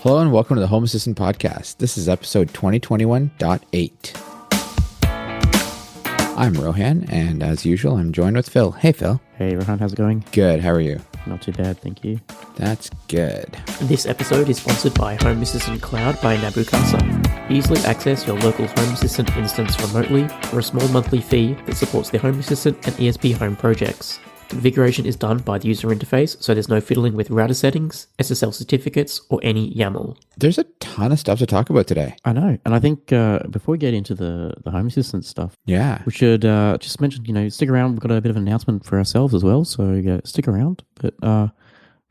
Hello and welcome to the Home Assistant Podcast. This is episode 2021.8. I'm Rohan, and as usual, I'm joined with Phil. Hey, Phil. Hey, Rohan, how's it going? Good. How are you? Not too bad, thank you. That's good. This episode is sponsored by Home Assistant Cloud by Nabu Casa. Easily access your local Home Assistant instance remotely for a small monthly fee that supports the Home Assistant and ESP Home projects. Configuration is done by the user interface, so there's no fiddling with router settings, SSL certificates, or any YAML. There's a ton of stuff to talk about today. I know, and I think before we get into the Home Assistant stuff, Yeah. we should just mention, stick around. We've got a bit of an announcement for ourselves as well, so stick around. But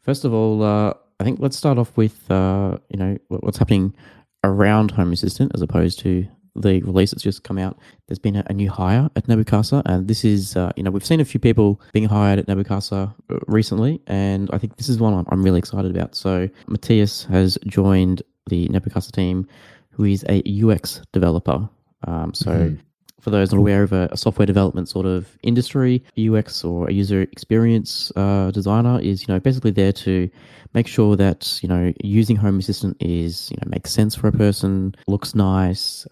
first of all, I think let's start off with, what's happening around Home Assistant as opposed to the release that's just come out. There's been a new hire at Nabu Casa, and this is, we've seen a few people being hired at Nabu Casa recently, and I think this is one I'm really excited about. So Matthias has joined the Nabu Casa team, who is a UX developer. For those not aware of a software development sort of industry, UX or a user experience designer is, basically there to make sure that, using Home Assistant is, makes sense for a person, looks nice.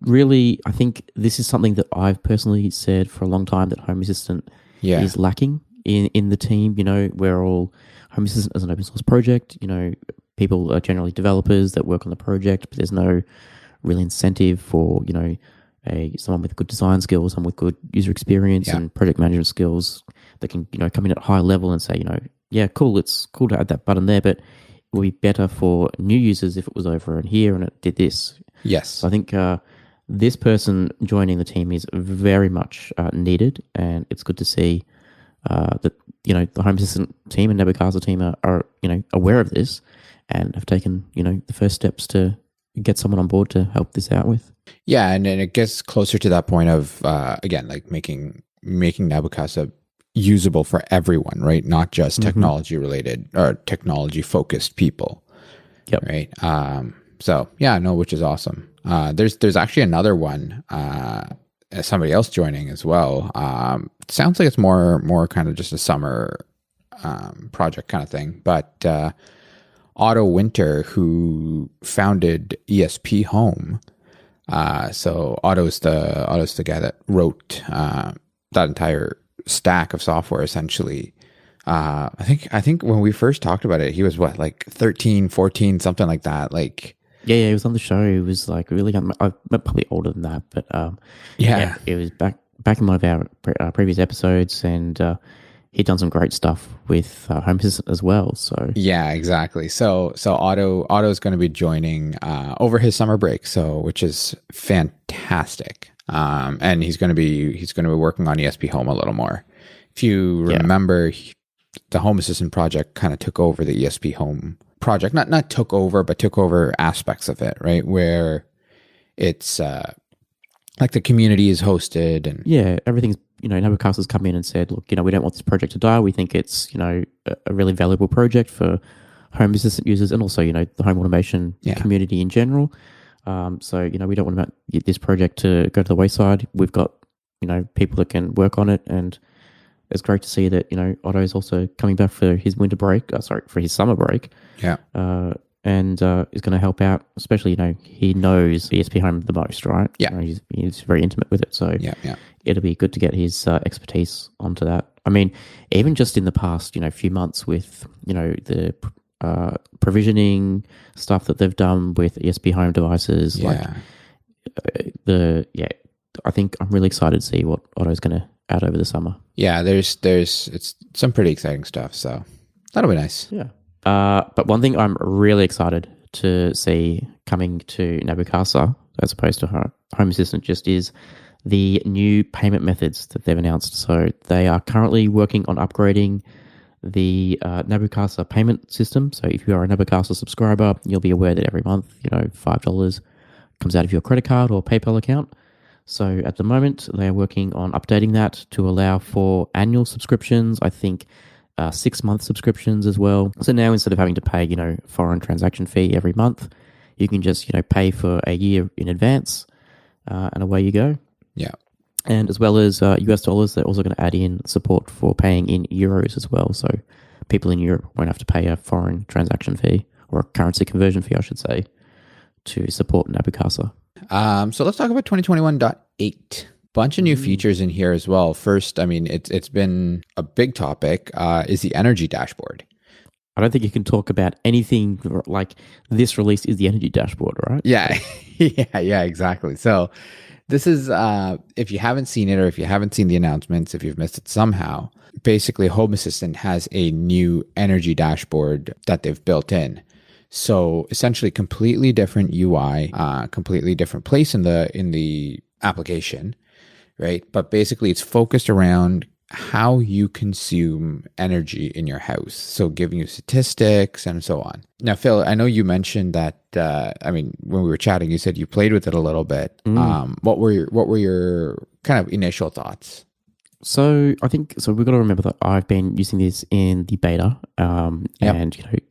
Really, I think this is something that I've personally said for a long time that Home Assistant is lacking in the team. We're all Home Assistant as an open source project. People are generally developers that work on the project, but there's no real incentive for someone with good design skills, someone with good user experience and project management skills that can come in at a high level and say cool, it's cool to add that button there, but it would be better for new users if it was over in here and it did this. Yes. So I think this person joining the team is very much needed, and it's good to see that the Home Assistant team and Nabu Casa team are aware of this and have taken the first steps to get someone on board to help this out with. Yeah, and it gets closer to that point of, making Nabu Casa usable for everyone, right? Not just technology related or technology focused people. Yep. Right. Which is awesome. There's actually another one, somebody else joining as well. It sounds like it's more kind of just a summer project kind of thing, but Otto Winter, who founded ESP Home. So Otto's the guy that wrote that entire stack of software essentially. I think when we first talked about it, he was what, like 13, 14, something like that. Like yeah, he was on the show. He was like really young. I'm probably older than that, but it was back in one of our previous episodes, and he'd done some great stuff with Home Assistant as well. So yeah, exactly. So Otto's going to be joining over his summer break, which is fantastic. And he's going to be working on ESP Home a little more. If you remember, the Home Assistant project kind of took over the ESP Home project. Not took over, but took over aspects of it, right? Where it's like the community is hosted and everything's. Nabu Casa's come in and said, look, we don't want this project to die. We think it's, a really valuable project for Home Assistant users and also, the home automation community in general. So, we don't want this project to go to the wayside. We've got, people that can work on it, and it's great to see that, Otto is also coming back for his for his summer break. Yeah. And is going to help out, especially, he knows ESP Home the most, right? Yeah. He's very intimate with it. So it'll be good to get his expertise onto that. I mean, even just in the past, few months with, the provisioning stuff that they've done with ESP Home devices, I think I'm really excited to see what Otto's going to add over the summer. Yeah, it's some pretty exciting stuff, so that'll be nice. Yeah. But one thing I'm really excited to see coming to Nabu Casa, as opposed to Home Assistant, just is the new payment methods that they've announced. So they are currently working on upgrading the Nabu Casa payment system. So if you are a Nabu Casa subscriber, you'll be aware that every month, $5 comes out of your credit card or PayPal account. So at the moment, they are working on updating that to allow for annual subscriptions. I think 6-month subscriptions as well. So now instead of having to pay, foreign transaction fee every month, you can just, pay for a year in advance and away you go. Yeah. And as well as US dollars, they're also going to add in support for paying in euros as well. So people in Europe won't have to pay a foreign transaction fee or a currency conversion fee, I should say, to support Nabu Casa. So let's talk about 2021.8. Bunch of new features in here as well. First, I mean, it's been a big topic, is the energy dashboard. I don't think you can talk about anything like this release is the energy dashboard, right? Yeah, yeah, exactly. So this is, if you haven't seen it or if you haven't seen the announcements, if you've missed it somehow, basically Home Assistant has a new energy dashboard that they've built in. So essentially completely different UI, completely different place in the application, right? But basically it's focused around how you consume energy in your house. So giving you statistics and so on. Now, Phil, I know you mentioned that, I mean, when we were chatting, you said you played with it a little bit. What were your kind of initial thoughts? So I think we've got to remember that I've been using this in the beta, and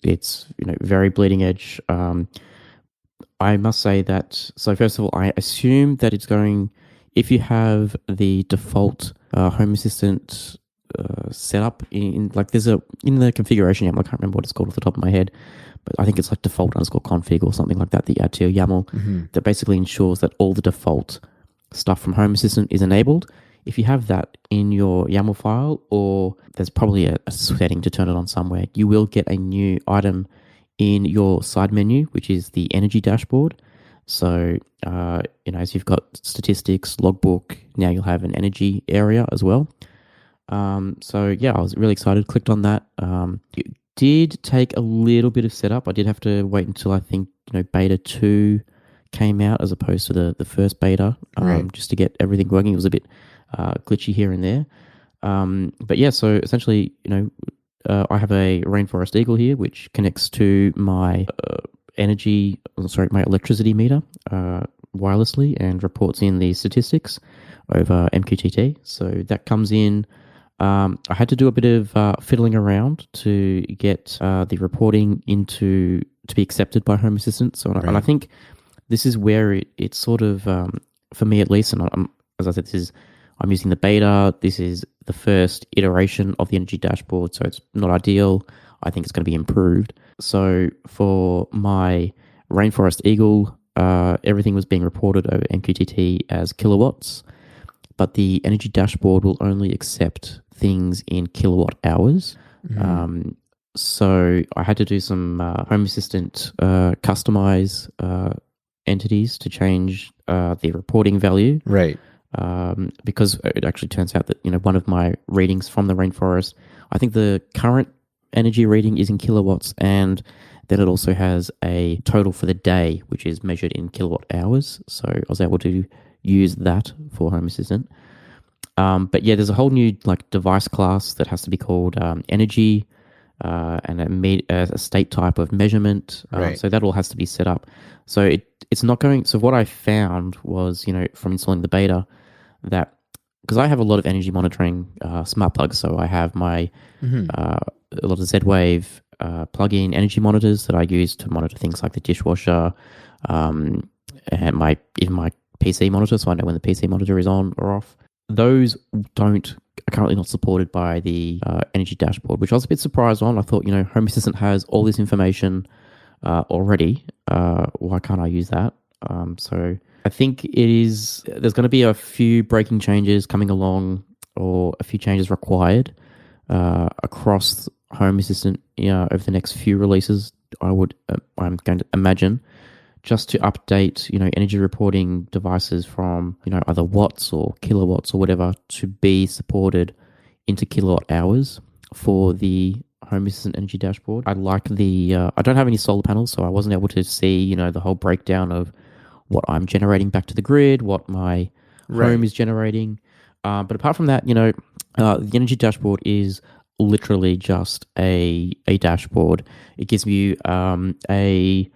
it's very bleeding edge. I must say that. So first of all, I assume that it's going. If you have the default Home Assistant setup in like there's in the configuration YAML, I can't remember what it's called off the top of my head, but I think it's like default_config or something like that that you add to your YAML that basically ensures that all the default stuff from Home Assistant is enabled. If you have that in your YAML file, or there's probably a setting to turn it on somewhere, you will get a new item in your side menu, which is the energy dashboard. So, as you've got statistics, logbook, now you'll have an energy area as well. So yeah, I was really excited, clicked on that. It did take a little bit of setup. I did have to wait until I think, beta 2 came out as opposed to the first beta, just to get everything working. It was a bit glitchy here and there. But yeah, so essentially, I have a Rainforest Eagle here, which connects to my my electricity meter wirelessly and reports in the statistics over MQTT. So that comes in. I had to do a bit of fiddling around to get the reporting to be accepted by Home Assistant. So, and I think this is where it's sort of, for me at least, and as I said, I'm using the beta. This is the first iteration of the energy dashboard, so it's not ideal. I think it's going to be improved. So for my Rainforest Eagle, everything was being reported over MQTT as kilowatts, but the energy dashboard will only accept things in kilowatt hours. So I had to do some Home Assistant customize entities to change the reporting value. Right. Because it actually turns out that, one of my readings from the rainforest, I think the current energy reading is in kilowatts, and then it also has a total for the day, which is measured in kilowatt hours. So I was able to use that for Home Assistant. But yeah, there's a whole new device class that has to be called energy, and a state type of measurement. So that all has to be set up. So it's not going. So what I found was, from installing the beta, that because I have a lot of energy monitoring smart plugs, so I have my a lot of Z-Wave plug-in energy monitors that I use to monitor things like the dishwasher, and my PC monitor, so I know when the PC monitor is on or off. Those are currently not supported by the energy dashboard, which I was a bit surprised on. I thought, Home Assistant has all this information already. Why can't I use that? So I think there's going to be a few breaking changes coming along, or a few changes required across Home Assistant over the next few releases. I'm going to imagine, just to update energy reporting devices from either watts or kilowatts or whatever to be supported into kilowatt hours for the Home Assistant energy dashboard. I like I don't have any solar panels, so I wasn't able to see the whole breakdown of what I'm generating back to the grid, what my home is generating. But apart from that, the energy dashboard is literally just a dashboard. It gives you a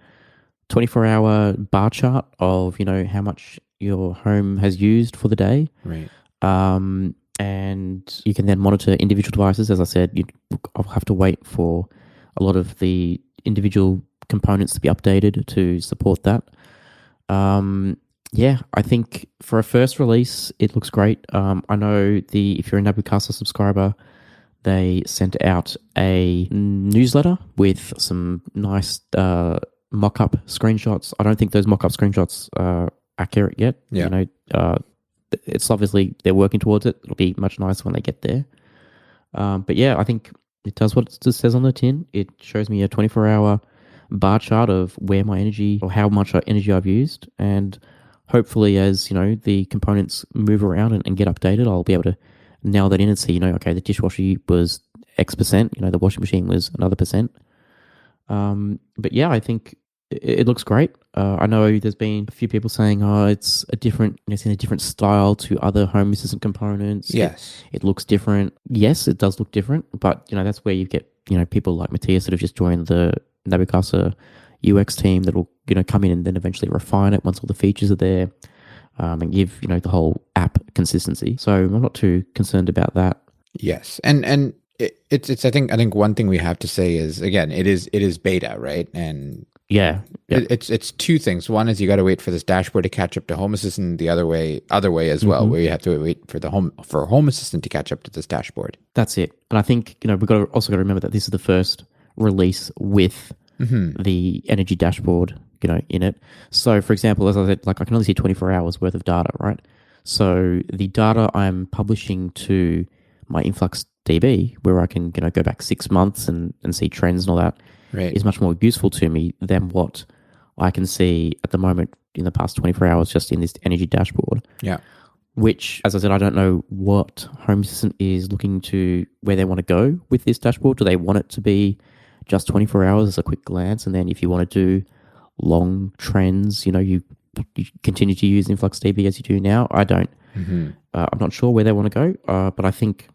24-hour bar chart of how much your home has used for the day. Right. And you can then monitor individual devices. As I said, I'll have to wait for a lot of the individual components to be updated to support that. I think for a first release, it looks great. I know if you're a Nabu Casa subscriber, they sent out a newsletter with some nice mock-up screenshots. I don't think those mock-up screenshots are accurate yet. Yeah. You know, it's obviously they're working towards it. It'll be much nicer when they get there. But yeah, I think it does what it says on the tin. It shows me a 24-hour bar chart of where my energy or how much energy I've used, and hopefully, as you know, the components move around and get updated, I'll be able to nail that in and see, you know, okay, the dishwasher was X percent, you know, the washing machine was another percent. But yeah, I think it looks great. I know there's been a few people saying, oh, it's a different style to other Home Assistant components. Yes. It looks different. Yes, it does look different, but you know, that's where you get, you know, people like Matthias that have just joined the Nabu Casa UX team that will, you know, come in and then eventually refine it once all the features are there, and give, you know, the whole app consistency. So I'm not too concerned about that. Yes. And it's I think one thing we have to say is, again, it is beta, right? And yeah. It's two things. One is you got to wait for this dashboard to catch up to Home Assistant. The other way as well, where you have to wait for Home Assistant to catch up to this dashboard. That's it. And I think, you know, we've also got to remember that this is the first release with the energy dashboard, you know, in it. So, for example, as I said, like I can only see 24 hours worth of data, right? So the data I'm publishing to my Influx DB, where I can, you know, go back 6 months and see trends and all that, right, is much more useful to me than what I can see at the moment in the past 24 hours just in this energy dashboard. Yeah. Which, as I said, I don't know what Home Assistant is looking to, where they want to go with this dashboard. Do they want it to be just 24 hours as a quick glance, and then if you want to do long trends, you know, you continue to use InfluxDB as you do now? I don't. I'm not sure where they want to go, but I think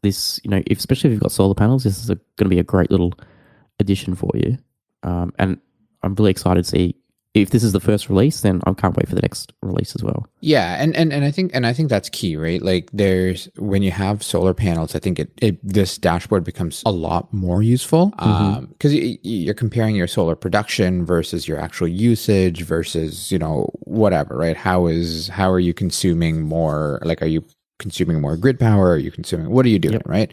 this, you know, especially if you've got solar panels, this is going to be a great little addition for you. And I'm really excited to see if this is the first release, then I can't wait for the next release as well. Yeah, and I think that's key, right? Like, there's, when you have solar panels, I think this dashboard becomes a lot more useful, because you're comparing your solar production versus your actual usage versus, you know, whatever, right? How are you consuming more? Like, are you consuming more grid power? Are you consuming, what are you doing, right?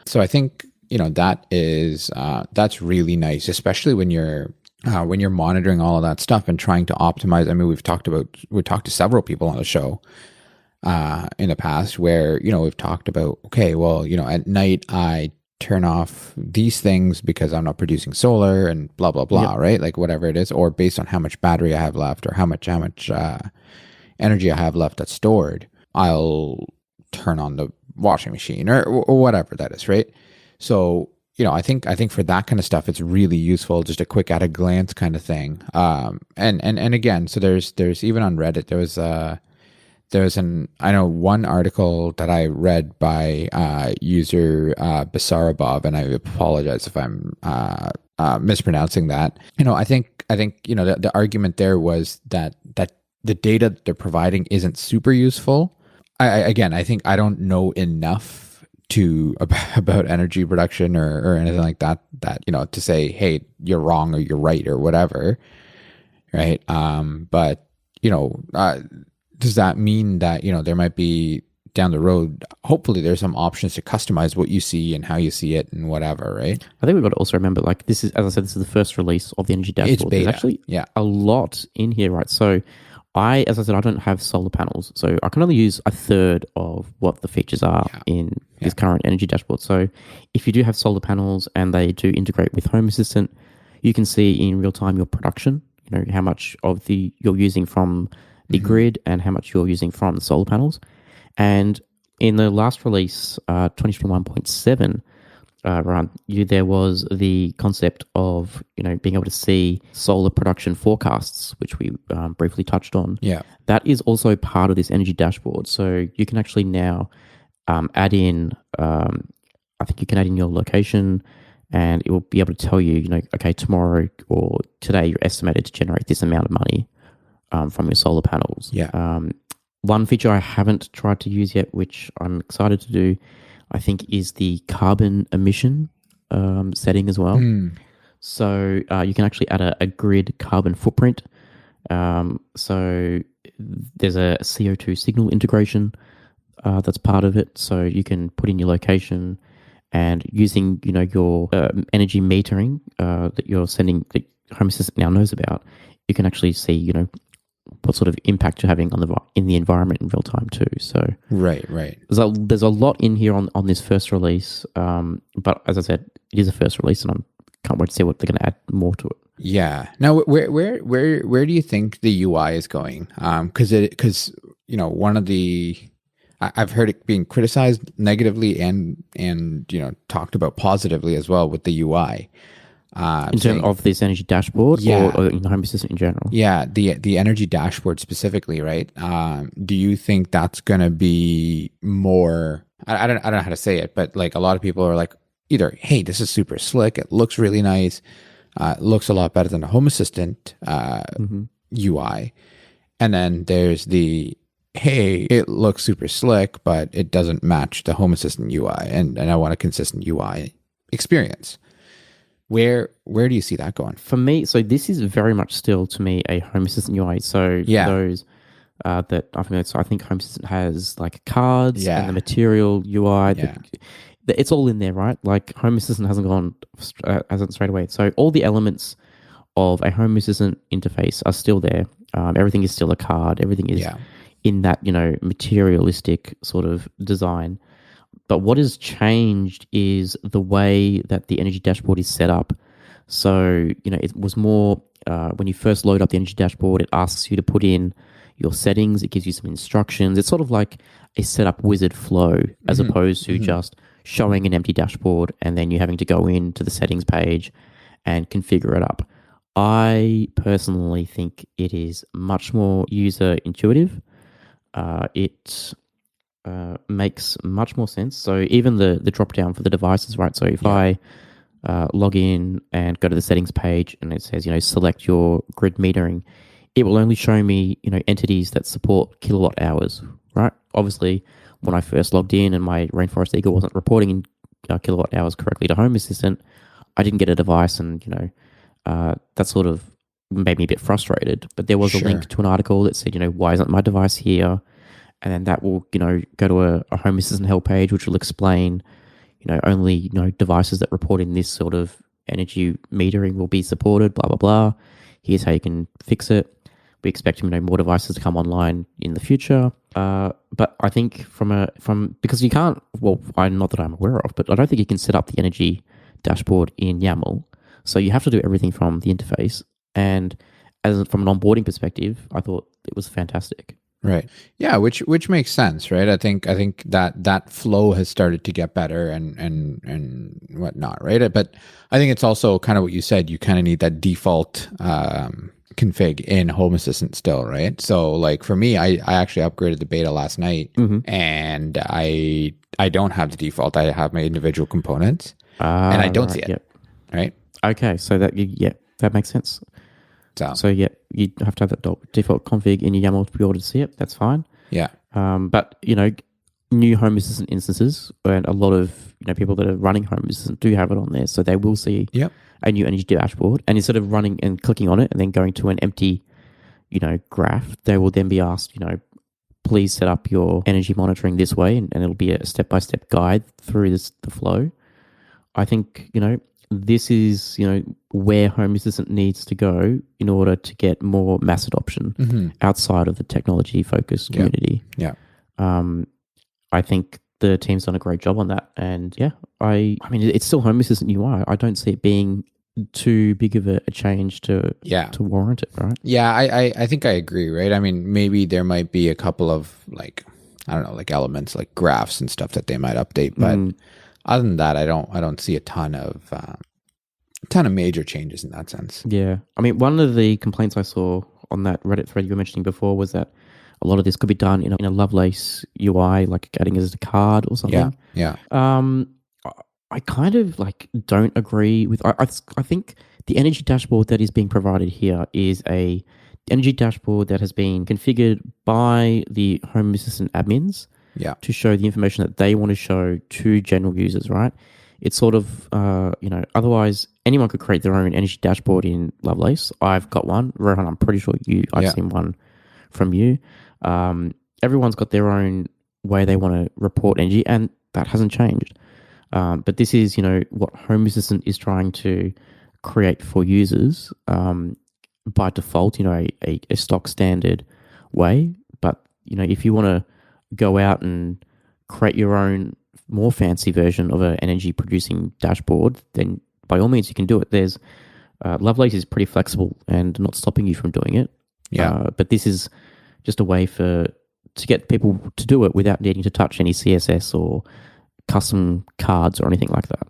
So I think, you know, that's really nice, especially when you're monitoring all of that stuff and trying to optimize. I mean, we've talked to several people on the show in the past where, you know, we've talked about, okay, well, you know, at night I turn off these things because I'm not producing solar and blah, blah, blah, right? Like whatever it is, or based on how much battery I have left or how much energy I have left that's stored, I'll turn on the washing machine or whatever that is, right? So, you know, I think for that kind of stuff, it's really useful, just a quick at a glance kind of thing. And again, so there's even on Reddit, I know one article that I read by user Basarabov, and I apologize if I'm mispronouncing that. You know, I think you know the argument there was that the data that they're providing isn't super useful. I think I don't know enough about energy production or anything like that, you know, to say, hey, you're wrong or you're right or whatever, right? But, you know, does that mean that, you know, there might be down the road, hopefully there's some options to customize what you see and how you see it and whatever, right? I think we've got to also remember, like, this is, as I said, this is the first release of the energy dashboard. It's beta. There's actually a lot in here, right? So as I said, I don't have solar panels, so I can only use a third of what the features are in this current energy dashboard. So if you do have solar panels and they do integrate with Home Assistant, you can see in real time your production, you know, how much of you're using from the grid and how much you're using from the solar panels. And in the last release, 2021.7, there was the concept of, you know, being able to see solar production forecasts, which we briefly touched on. Yeah, that is also part of this energy dashboard. So you can actually now add in, I think you can add in your location, and it will be able to tell you, you know, okay, tomorrow or today you're estimated to generate this amount of money from your solar panels. Yeah. One feature I haven't tried to use yet, which I'm excited to do, I think, is the carbon emission setting as well. So you can actually add a grid carbon footprint. So there's a CO2 signal integration that's part of it. So you can put in your location and using your energy metering that you're sending, that Home Assistant now knows about, you can actually see what sort of impact you're having in the environment in real time too. So right. there's a lot in here on this first release, but as I said, it is a first release, and I can't wait to see what they're going to add more to it. Yeah. Now, where do you think the UI is going? Because one of the I've heard it being criticized negatively and talked about positively as well with the UI. In terms of this energy dashboard, or in Home Assistant in general? Yeah, the energy dashboard specifically, right? Do you think that's going to be more? I don't know how to say it, but like a lot of people are like, either, hey, this is super slick, it looks really nice, it looks a lot better than the Home Assistant UI, and then there's the, hey, it looks super slick, but it doesn't match the Home Assistant UI, and I want a consistent UI experience. Where do you see that going? For me, so this is very much still, to me, a Home Assistant UI. So those that I'm familiar with, so I think Home Assistant has like cards and the material UI. It's all in there, right? Like Home Assistant hasn't straight away. So all the elements of a Home Assistant interface are still there. Everything is still a card. Everything is in that materialistic sort of design. But what has changed is the way that the energy dashboard is set up. So, it was more, when you first load up the energy dashboard, it asks you to put in your settings. It gives you some instructions. It's sort of like a setup wizard flow, as opposed to just showing an empty dashboard and then you having to go into the settings page and configure it up. I personally think it is much more user intuitive. It makes much more sense. So even the drop down for the devices, right? So if I log in and go to the settings page and it says, select your grid metering, it will only show me, entities that support kilowatt hours, right? Obviously, when I first logged in and my Rainforest Eagle wasn't reporting in kilowatt hours correctly to Home Assistant, I didn't get a device, and that sort of made me a bit frustrated. But there was a link to an article that said, why isn't my device here? And then that will, go to a Home Assistant help page, which will explain, only, devices that report in this sort of energy metering will be supported, blah, blah, blah. Here's how you can fix it. We expect, more devices to come online in the future. But I think because you can't, not that I'm aware of, but I don't think you can set up the energy dashboard in YAML. So you have to do everything from the interface. And from an onboarding perspective, I thought it was fantastic. Right. Yeah, which makes sense, right? I think that flow has started to get better and whatnot, right? But I think it's also kind of what you said. You kind of need that default config in Home Assistant still, right? So like for me, I actually upgraded the beta last night, and I don't have the default. I have my individual components, and I don't see it. Yep. Right. Okay, so that makes sense. So you have to have that default config in your YAML to be able to see it. That's fine. Yeah. But new Home Assistant instances, and a lot of people that are running Home Assistant do have it on there, so they will see a new energy dashboard. And instead of running and clicking on it and then going to an empty, graph, they will then be asked, please set up your energy monitoring this way, and it'll be a step-by-step guide through the flow. I think this is where Home Assistant needs to go in order to get more mass adoption outside of the technology focused community. I think the team's done a great job on that, and I mean it's still Home Assistant UI. I don't see it being too big of a change to warrant it, right? I think I agree, right? I mean, maybe there might be a couple of elements like graphs and stuff that they might update, but other than that, I don't see a ton of major changes in that sense. Yeah. I mean, one of the complaints I saw on that Reddit thread you were mentioning before was that a lot of this could be done in a Lovelace UI, like adding it as a card or something. Yeah. I kind of don't agree with. I think the energy dashboard that is being provided here is a energy dashboard that has been configured by the Home Assistant admins to show the information that they want to show to general users, right? It's sort of, otherwise anyone could create their own energy dashboard in Lovelace. I've got one. Rohan, I'm pretty sure I've seen one from you. Everyone's got their own way they want to report energy, and that hasn't changed. But this is, what Home Assistant is trying to create for users by default, a stock standard way. But, if you want to go out and create your own more fancy version of an energy producing dashboard, then by all means you can do it. There's Lovelace is pretty flexible and not stopping you from doing it. Yeah. But this is just a way to get people to do it without needing to touch any CSS or custom cards or anything like that.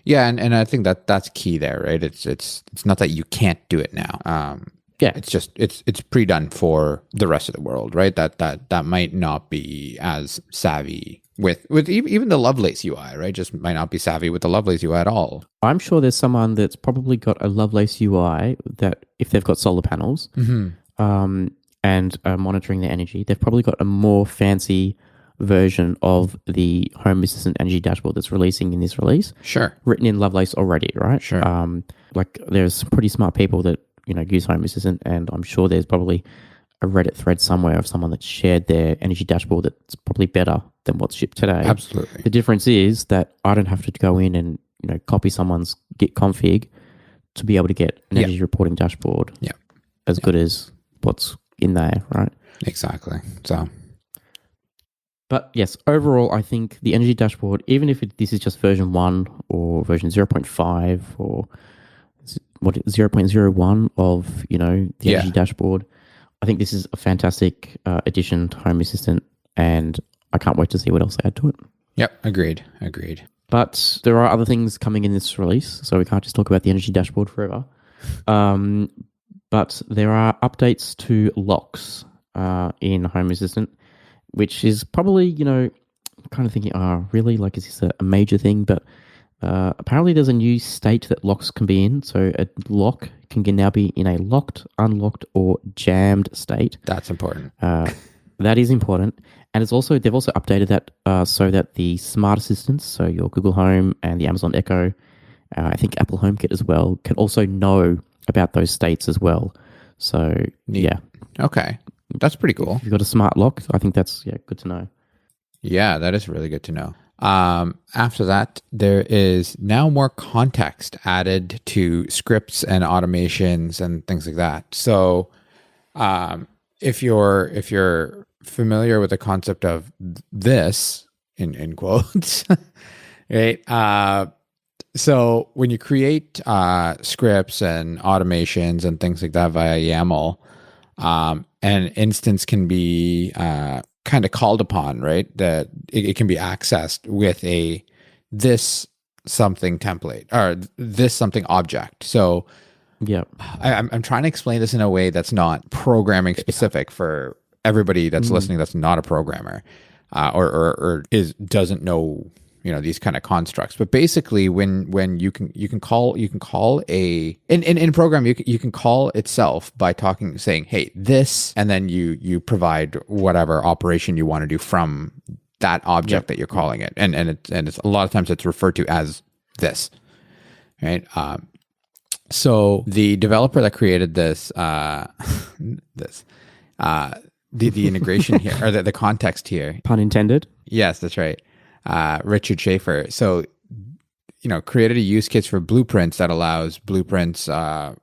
Yeah, and I think that's key there, right? It's not that you can't do it now. Yeah, it's just it's pre-done for the rest of the world, right? That might not be as savvy with even the Lovelace UI, right? Just might not be savvy with the Lovelace UI at all. I'm sure there's someone that's probably got a Lovelace UI that if they've got solar panels and monitoring their energy, they've probably got a more fancy version of the Home Assistant energy dashboard that's releasing in this release. Sure. Written in Lovelace already, right? Sure. Like there's some pretty smart people that, use Home Assistant, and I'm sure there's probably a Reddit thread somewhere of someone that shared their energy dashboard that's probably better than what's shipped today. Absolutely. The difference is that I don't have to go in and, copy someone's Git config to be able to get an energy reporting dashboard as good as what's in there, right? Exactly. So... But yes, overall, I think the energy dashboard, even if this is just version 1 or version 0.5 or 0.01 of, the energy dashboard, I think this is a fantastic addition to Home Assistant, and I can't wait to see what else they add to it. Yep, agreed. But there are other things coming in this release, so we can't just talk about the energy dashboard forever. But there are updates to locks in Home Assistant, which is probably, kind of thinking, really? Like, is this a major thing? But apparently there's a new state that locks can be in. So a lock can now be in a locked, unlocked, or jammed state. That's important. That is important. And they've also updated that so that the smart assistants, so your Google Home and the Amazon Echo, I think Apple HomeKit as well, can also know about those states as well. So, yeah. Okay. That's pretty cool. If you've got a smart lock, I think that's good to know. Yeah, that is really good to know. After that, there is now more context added to scripts and automations and things like that. So, if you're familiar with the concept of this in quotes, right? So when you create scripts and automations and things like that via YAML, an instance can be kind of called upon, right? That it can be accessed with a this something template or this something object. So yeah, I'm trying to explain this in a way that's not programming specific for everybody that's listening that's not a programmer or doesn't know these kind of constructs. But basically when you can call in program you can call itself by saying, hey, this, and then you provide whatever operation you want to do from that object that you're calling it, and it's a lot of times it's referred to as this, right? So the developer that created this the integration here or the context here, pun intended, yes, that's right, Richard Schaefer. So, created a use case for blueprints that allows blueprints that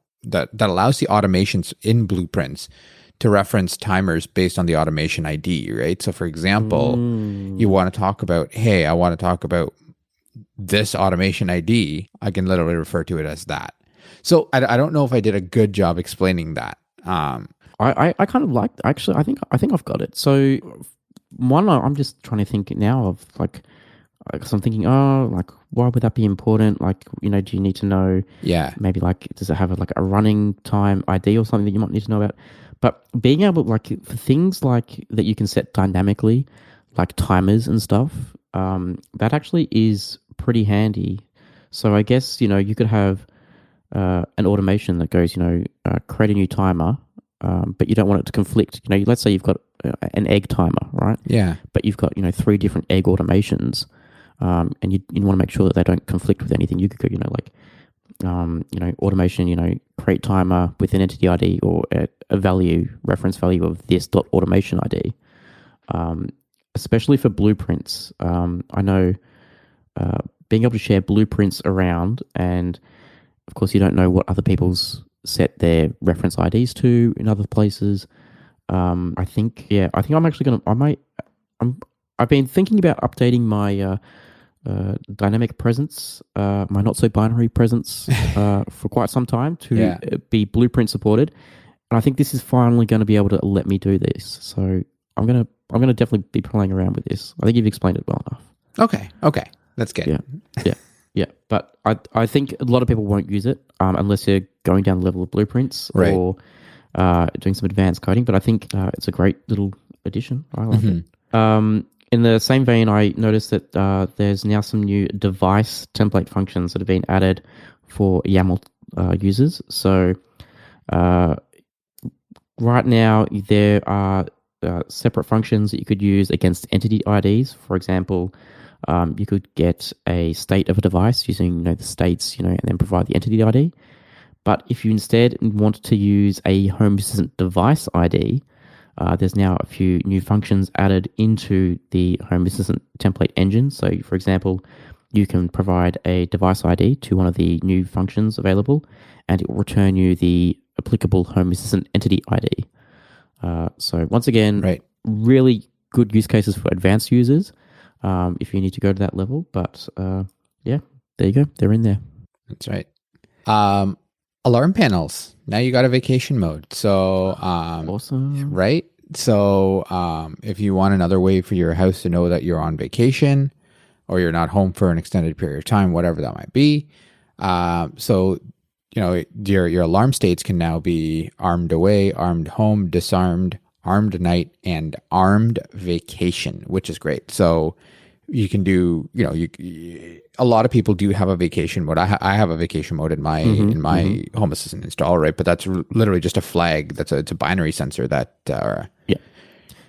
allows the automations in blueprints to reference timers based on the automation ID, right? So, for example, you want to talk about, hey, I want to talk about this automation ID. I can literally refer to it as that. So, I don't know if I did a good job explaining that. I kind of like, actually, I think I've got it. So one, I'm just trying to think now of because I'm thinking, why would that be important? Like, do you need to know? Yeah. Maybe does it have a running time ID or something that you might need to know about? But being able, for things like that you can set dynamically, like timers and stuff, that actually is pretty handy. So I guess, you could have an automation that goes, create a new timer, but you don't want it to conflict. Let's say you've got an egg timer, right? Yeah. But you've got 3 different egg automations, and you want to make sure that they don't conflict with anything. You could go, automation, create timer with an entity ID or a value reference value of this dot automation ID. Especially for blueprints, I know being able to share blueprints around, and of course, you don't know what other people's set their reference IDs to in other places. I think I'm actually gonna. I've been thinking about updating my dynamic presence, my not so binary presence, for quite some time to be blueprint supported, and I think this is finally going to be able to let me do this. So I'm gonna definitely be playing around with this. I think you've explained it well enough. Okay, that's good. Yeah. But I think a lot of people won't use it unless you're going down the level of blueprints or doing some advanced coding. But I think it's a great little addition. I like it. In the same vein, I noticed that there's now some new device template functions that have been added for YAML users. So right now, there are separate functions that you could use against entity IDs. For example, you could get a state of a device using the states, and then provide the entity ID. But if you instead want to use a Home Assistant device ID, there's now a few new functions added into the Home Assistant template engine. So, for example, you can provide a device ID to one of the new functions available, and it will return you the applicable Home Assistant entity ID. So, once again, really good use cases for advanced users if you need to go to that level. But there you go. They're in there. That's right. Alarm panels. Now you got a vacation mode. So awesome. Right? So if you want another way for your house to know that you're on vacation or you're not home for an extended period of time, whatever that might be. So your alarm states can now be armed away, armed home, disarmed, armed night, and armed vacation, which is great. So you can do, a lot of people do have a vacation mode. I have a vacation mode in my Home Assistant install, right? But that's literally just a flag. It's a binary sensor that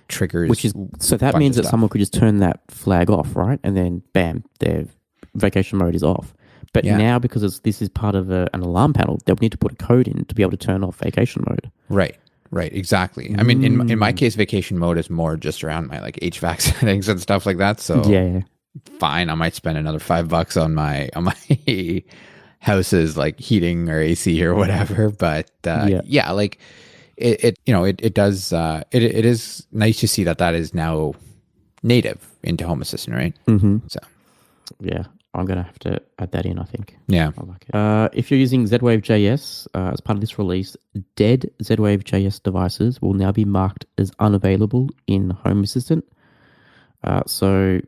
triggers. So that means that someone could just turn that flag off, right? And then bam, their vacation mode is off. But now, because this is part of an alarm panel, they'll need to put a code in to be able to turn off vacation mode. Right, exactly. I mean, in my case, vacation mode is more just around my HVAC settings and stuff like that. So fine, I might spend another $5 on my house's heating or AC or whatever. But it does. It is nice to see that is now native into Home Assistant, right? So I'm going to have to add that in, I think. Yeah. I like it. If you're using Z-Wave.js as part of this release, dead Z-Wave.js devices will now be marked as unavailable in Home Assistant. So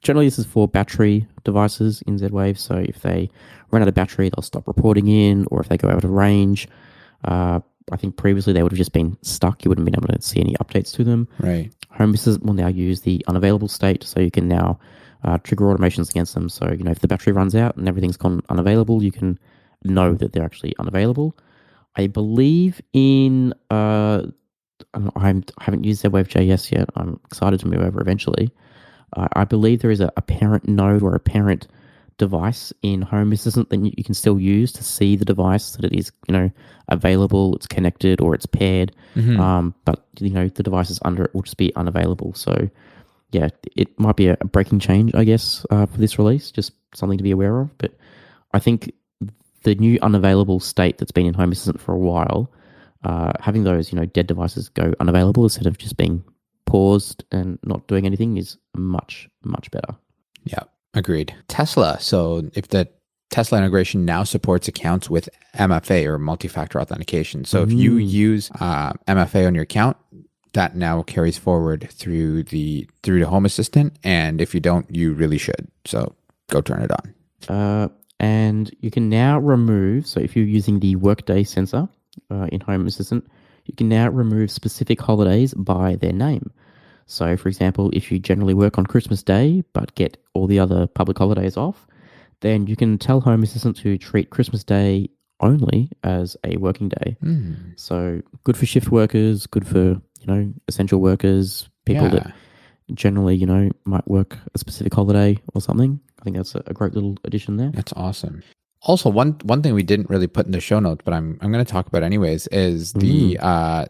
generally this is for battery devices in Z-Wave. So if they run out of battery, they'll stop reporting in, or if they go out of range. I think previously they would have just been stuck. You wouldn't have been able to see any updates to them. Right. Home Assistant will now use the unavailable state, so you can now trigger automations against them. So, if the battery runs out and everything's gone unavailable, you can know that they're actually unavailable. I believe I haven't used Z-Wave.js yet. I'm excited to move over eventually. I believe there is a parent node or a parent device in Home Assistant that you can still use to see the device that it is, available, it's connected, or it's paired. But the devices under it will just be unavailable. So it might be a breaking change, I guess, for this release, just something to be aware of. But I think the new unavailable state that's been in Home Assistant for a while, having those, dead devices go unavailable instead of just being paused and not doing anything is much, much better. Yeah, agreed. Tesla. So if the Tesla integration now supports accounts with MFA or multi-factor authentication. So if you use MFA on your account, that now carries forward through the Home Assistant, and if you don't, you really should. So go turn it on. And you can now remove. So if you're using the Workday sensor in Home Assistant, you can now remove specific holidays by their name. So, for example, if you generally work on Christmas Day but get all the other public holidays off, then you can tell Home Assistant to treat Christmas Day only as a working day. So good for shift workers, good for essential workers, people that generally might work a specific holiday or something. I think that's a great little addition there. That's awesome. Also, one thing we didn't really put in the show notes, but I'm going to talk about anyways, is the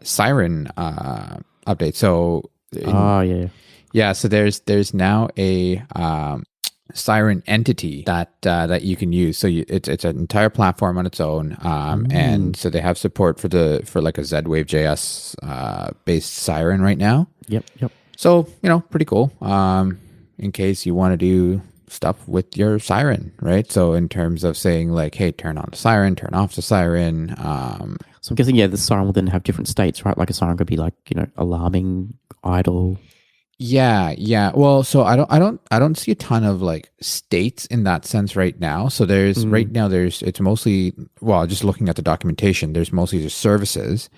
Siren update. So so so there's now a Siren entity that you can use. So it's an entire platform on its own, and so they have support for like a Z-Wave JS based Siren right now. Yep. So pretty cool. In case you want to do stuff with your Siren, right? So in terms of saying like, hey, turn on the Siren, turn off the Siren. So I'm guessing the Siren will then have different states, right? Like a Siren could be like alarming, idle. Yeah. Well, so I don't see a ton of like states in that sense right now. So right now it's mostly, well, just looking at the documentation, there's mostly just services,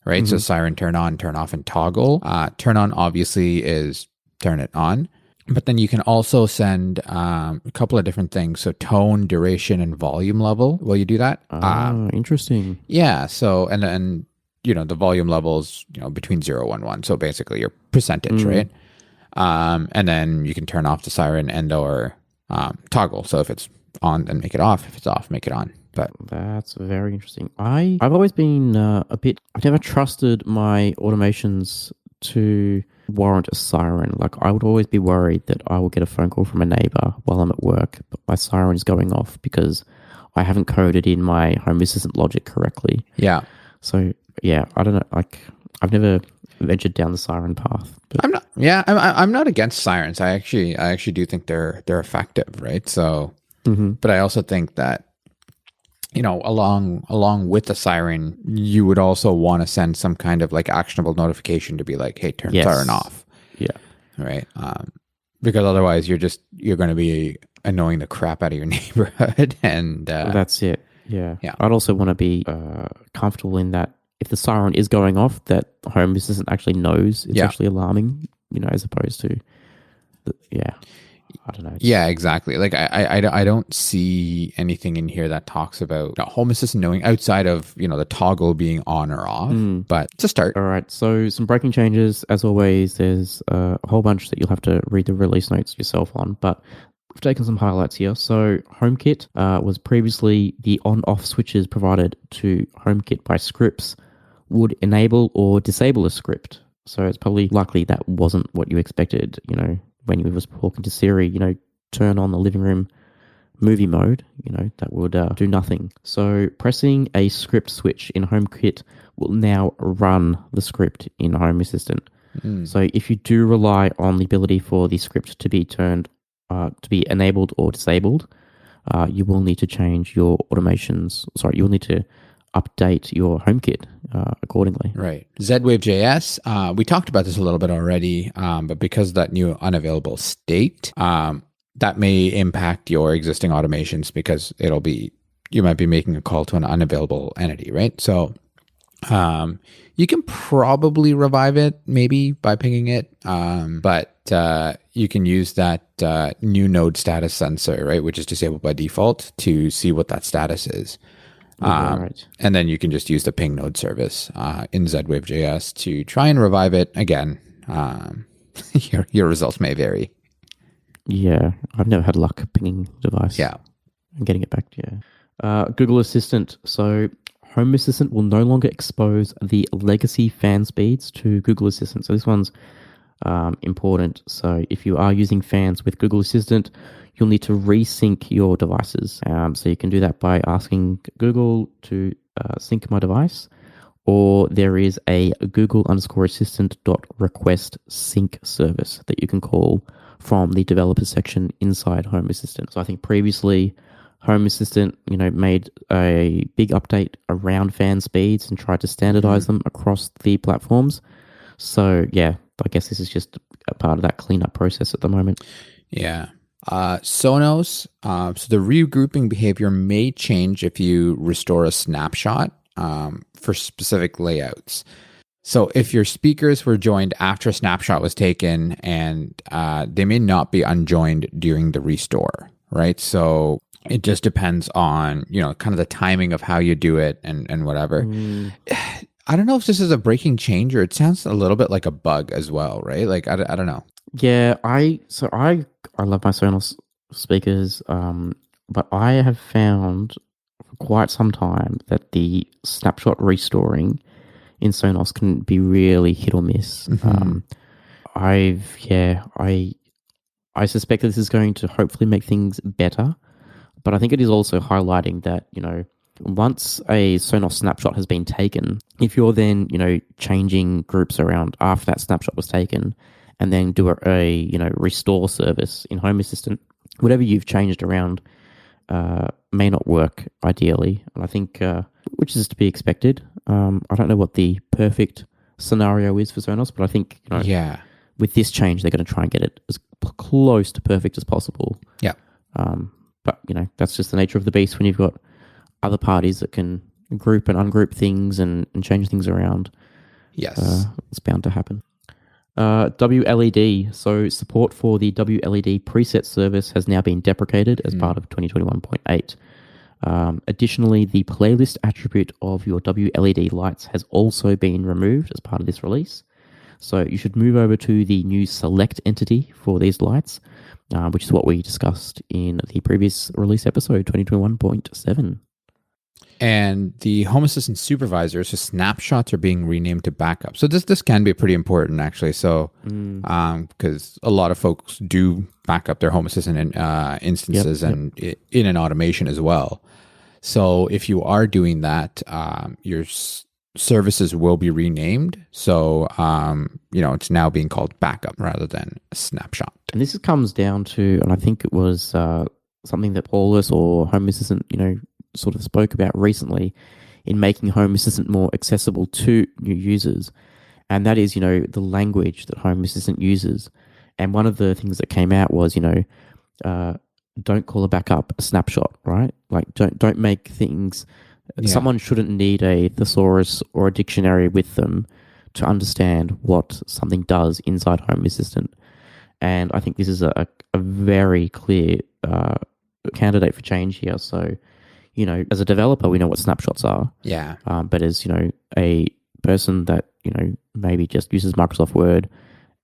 right? So Siren turn on, turn off, and toggle. Turn on obviously is turn it on, but then you can also send a couple of different things. So tone, duration, and volume level. Will you do that? Interesting. Yeah. So and then the volume levels, between 0 and 1. So basically your percentage, right? And then you can turn off the Siren and or toggle. So if it's on, then make it off. If it's off, make it on. But that's very interesting. I've always been I've never trusted my automations to warrant a Siren. Like I would always be worried that I will get a phone call from a neighbor while I'm at work, but my Siren is going off because I haven't coded in my Home Assistant logic correctly. Yeah. So yeah, I don't know. Like I've never ventured down the Siren path. But I'm not. Yeah, I'm not against sirens. I actually do think they're effective, right? So, but I also think that along with the siren, you would also want to send some kind of like actionable notification to be like, hey, turn siren off. Yeah. Right. Because otherwise, you're going to be annoying the crap out of your neighborhood, and that's it. Yeah. Yeah. I'd also want to be comfortable in that if the siren is going off, that Home Assistant actually knows it's actually alarming, as opposed to, I don't know. Yeah, exactly. Like I don't see anything in here that talks about Home Assistant knowing outside of, the toggle being on or off, but it's a start. All right. So some breaking changes, as always, there's a whole bunch that you'll have to read the release notes yourself on, but we've taken some highlights here. So HomeKit was previously the on-off switches provided to HomeKit by scripts would enable or disable a script. So it's probably likely that wasn't what you expected, when you was talking to Siri, turn on the living room movie mode, that would do nothing. So pressing a script switch in HomeKit will now run the script in Home Assistant. So if you do rely on the ability for the script to be turned, to be enabled or disabled, you will need to change your automations. Sorry, you'll need to update your HomeKit accordingly. Right. Z-Wave JS, we talked about this a little bit already, but because of that new unavailable state, that may impact your existing automations because you might be making a call to an unavailable entity, right? So you can probably revive it maybe by pinging it, but you can use that new node status sensor, right, which is disabled by default, to see what that status is. Right. And then you can just use the ping node service in Z-Wave JS to try and revive it. Again, your results may vary. Yeah, I've never had luck pinging the device. Yeah. And getting it back. Yeah. Google Assistant. So Home Assistant will no longer expose the legacy fan speeds to Google Assistant. So this one's important. So if you are using fans with Google Assistant, you'll need to resync your devices. So you can do that by asking Google to sync my device, or there is a Google_Assistant.request sync service that you can call from the developer section inside Home Assistant. So I think previously Home Assistant, made a big update around fan speeds and tried to standardize them across the platforms. So yeah, I guess this is just a part of that cleanup process at the moment. Yeah. Sonos, so the regrouping behavior may change if you restore a snapshot for specific layouts. So if your speakers were joined after a snapshot was taken, and they may not be unjoined during the restore, right? So it just depends on, kind of the timing of how you do it and whatever. I don't know if this is a breaking change, or it sounds a little bit like a bug as well, right? Like, I don't know. Yeah, I love my Sonos speakers, but I have found for quite some time that the snapshot restoring in Sonos can be really hit or miss. I I suspect that this is going to hopefully make things better, but I think it is also highlighting that, once a Sonos snapshot has been taken, if you're then, changing groups around after that snapshot was taken and then do a restore service in Home Assistant, whatever you've changed around may not work ideally. And I think, which is to be expected. I don't know what the perfect scenario is for Sonos, but I think, with this change, they're going to try and get it as close to perfect as possible. Yeah. But, that's just the nature of the beast when you've got other parties that can group and ungroup things and change things around. Yes. It's bound to happen. WLED. So support for the WLED preset service has now been deprecated as part of 2021.8. Additionally, the playlist attribute of your WLED lights has also been removed as part of this release. So you should move over to the new select entity for these lights, which is what we discussed in the previous release episode, 2021.7. And the Home Assistant supervisor, so snapshots are being renamed to backup. So this can be pretty important, actually. So because a lot of folks do back up their Home Assistant instances and in an automation as well. So if you are doing that, your services will be renamed. So it's now being called backup rather than a snapshot. And this comes down to, and I think it was something that Paulus or Home Assistant, sort of spoke about recently in making Home Assistant more accessible to new users. And that is, the language that Home Assistant uses. And one of the things that came out was, don't call a backup a snapshot, right? Like don't make things, someone shouldn't need a thesaurus or a dictionary with them to understand what something does inside Home Assistant. And I think this is a very clear candidate for change here. So, as a developer, we know what snapshots are. Yeah. But as, a person that, maybe just uses Microsoft Word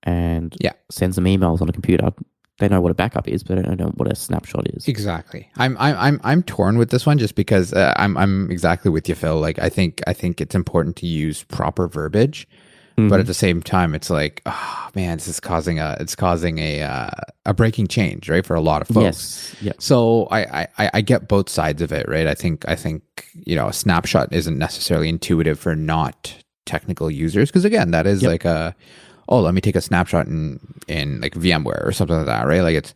and sends them emails on a computer, they know what a backup is, but they don't know what a snapshot is. Exactly. I'm torn with this one just because I'm exactly with you, Phil. Like I think it's important to use proper verbiage, but at the same time, it's like, oh man, this is causing a breaking change, right, for a lot of folks. Yes. Yeah. So I get both sides of it, right? I think a snapshot isn't necessarily intuitive for not technical users because again, that is like let me take a snapshot in like VMware or something like that, right? Like it's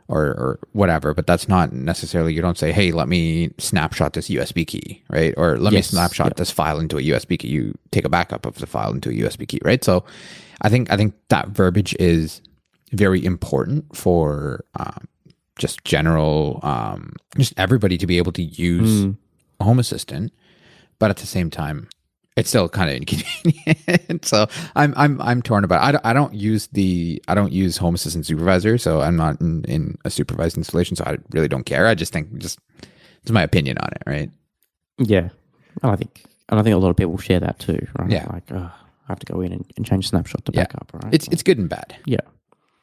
or whatever, but that's not necessarily, you don't say, hey, let me snapshot this USB key, right? Or let me snapshot this file into a USB key. You take a backup of the file into a USB key, right? So I think that verbiage is very important for just general, just everybody to be able to use Home Assistant, but at the same time, it's still kind of inconvenient. So I'm torn about it. I don't use Home Assistant Supervisor, so I'm not in a supervised installation, so I really don't care. I just think it's my opinion on it, right? Yeah. And I think a lot of people share that too, right? Yeah. Like, I have to go in and change snapshot to backup, right? It's good and bad. Yeah.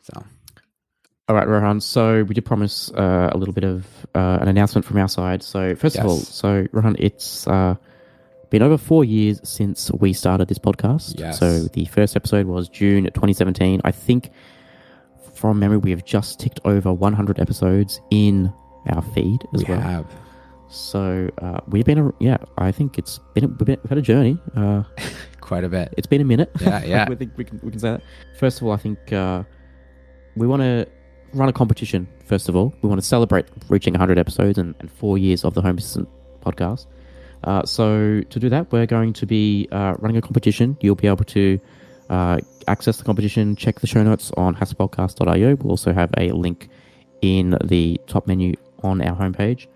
So. All right, Rohan. So we did promise a little bit of an announcement from our side. So first of all, Rohan, it's been over 4 years since we started this podcast. Yes. So the first episode was June 2017. I think from memory, we have just ticked over 100 episodes in our feed as well. We have. So we've been, I think we've had a journey. Quite a bit. It's been a minute. Yeah. we can say that. First of all, I think we want to run a competition, first of all. We want to celebrate reaching 100 episodes and 4 years of the Home Assistant podcast. So to do that, we're going to be running a competition. You'll be able to access the competition, check the show notes on hasselpodcast.io. We'll also have a link in the top menu on our homepage.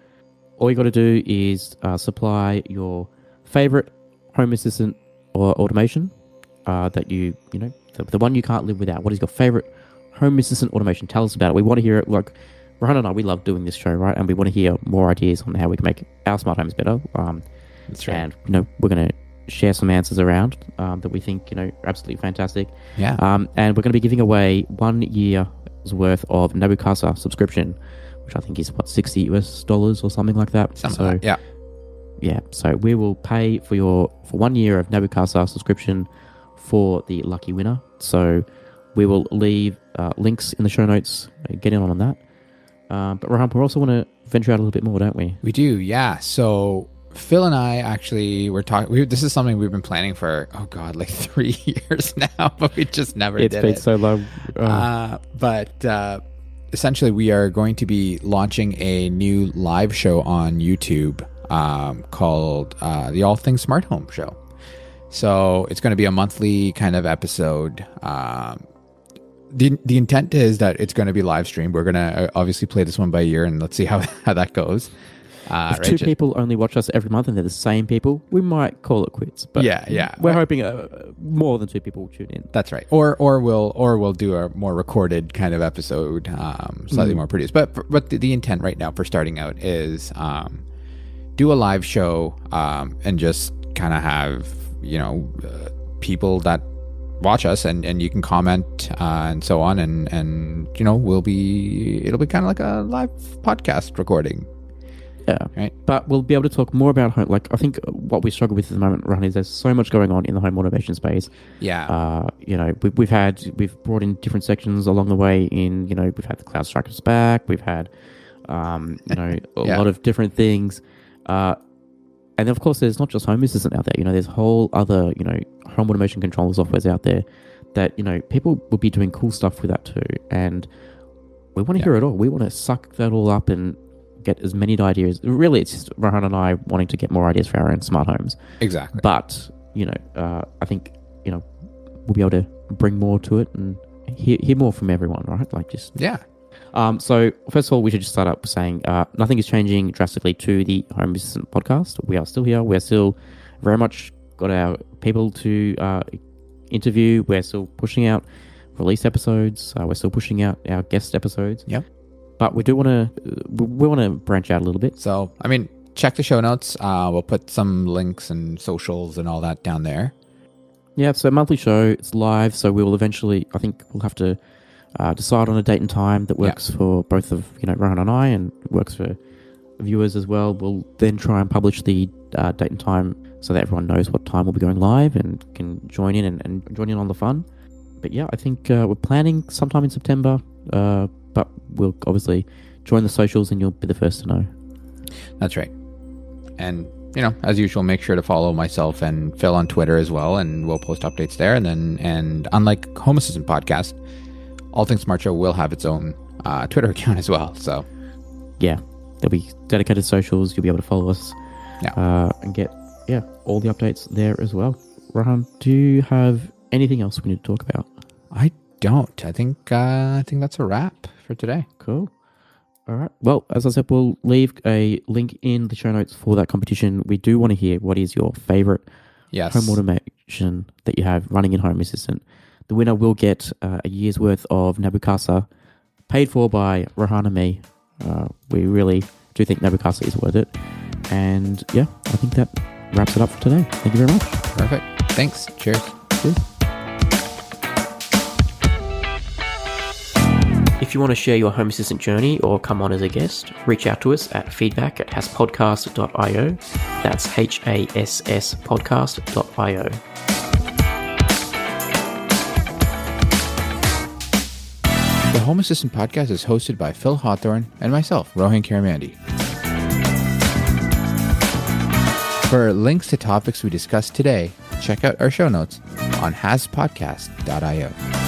All you got to do is supply your favorite Home Assistant or automation that the one you can't live without. What is your favorite Home Assistant automation? Tell us about it. We want to hear it. Like Rohan and I, we love doing this show, right? And we want to hear more ideas on how we can make our smart homes better. That's right. And we're going to share some answers around that we think are absolutely fantastic. Yeah. And we're going to be giving away 1 year's worth of Nabu Casa subscription, which I think is $60 or something like that. Yeah. So we will pay for 1 year of Nabu Casa subscription for the lucky winner. So we will leave links in the show notes. Get in on that. But Rohan, we also want to venture out a little bit more, don't we? We do, yeah. So Phil and I actually were talking. This is something we've been planning for, oh God, like 3 years now, but we just never did it. It's been so long. But essentially, we are going to be launching a new live show on YouTube called the All Things Smart Home Show. So it's going to be a monthly kind of episode. The intent is that it's going to be live streamed. We're going to obviously play this one by ear, and let's see how that goes. If two people only watch us every month and they're the same people, we might call it quits. But yeah. We're hoping more than two people will tune in. That's right. Or we'll do a more recorded kind of episode, slightly more produced. But the intent right now for starting out is do a live show and just kind of have people that watch us and you can comment and so on and it'll be kind of like a live podcast recording. Yeah, right. But we'll be able to talk more about home. Like, I think what we struggle with at the moment, Rohan, is there's so much going on in the home automation space. Yeah. We've brought in different sections along the way. We've had the Cloud Strikers back. We've had, a lot of different things. And then, of course, there's not just Home Assistant out there. There's whole other, home automation controller softwares out there that, people will be doing cool stuff with that too. And we want to hear it all. We want to suck that all up and get as many ideas. Really, it's just Rohan and I wanting to get more ideas for our own smart homes. Exactly. But, I think, we'll be able to bring more to it and hear more from everyone, right? Like just... Yeah. So first of all, we should just start up saying nothing is changing drastically to the Home Assistant podcast. We are still here. We're still very much got our people to interview. We're still pushing out release episodes. We're still pushing out our guest episodes. Yep. But we want to branch out a little bit. So, check the show notes. We'll put some links and socials and all that down there. Yeah, so monthly show, it's live. So we will eventually, I think we'll have to decide on a date and time that works for both of Rohan and I, and works for viewers as well. We'll then try and publish the date and time so that everyone knows what time we'll be going live and can join in and join in on the fun. But yeah, I think we're planning sometime in September, but we'll obviously join the socials and you'll be the first to know. That's right. And as usual, make sure to follow myself and Phil on Twitter as well, and we'll post updates there. And unlike Home Assistant Podcast, All Things Smart Show will have its own Twitter account as well. So yeah, there'll be dedicated socials. You'll be able to follow us and get all the updates there as well. Rohan, do you have anything else we need to talk about? I don't. I think that's a wrap for today. Cool. All right. Well, as I said, we'll leave a link in the show notes for that competition. We do want to hear what is your favorite home automation that you have running in Home Assistant. The winner will get a year's worth of Nabu Casa, paid for by Rohan and me. We really do think Nabu Casa is worth it. And yeah, I think that wraps it up for today. Thank you very much. Perfect. Thanks. Cheers. Cheers. If you want to share your Home Assistant journey or come on as a guest, reach out to us at feedback@hasspodcast.io. That's HASS podcast.io. The Home Assistant Podcast is hosted by Phil Hawthorne and myself, Rohan Karamandi. For links to topics we discussed today, check out our show notes on hasspodcast.io.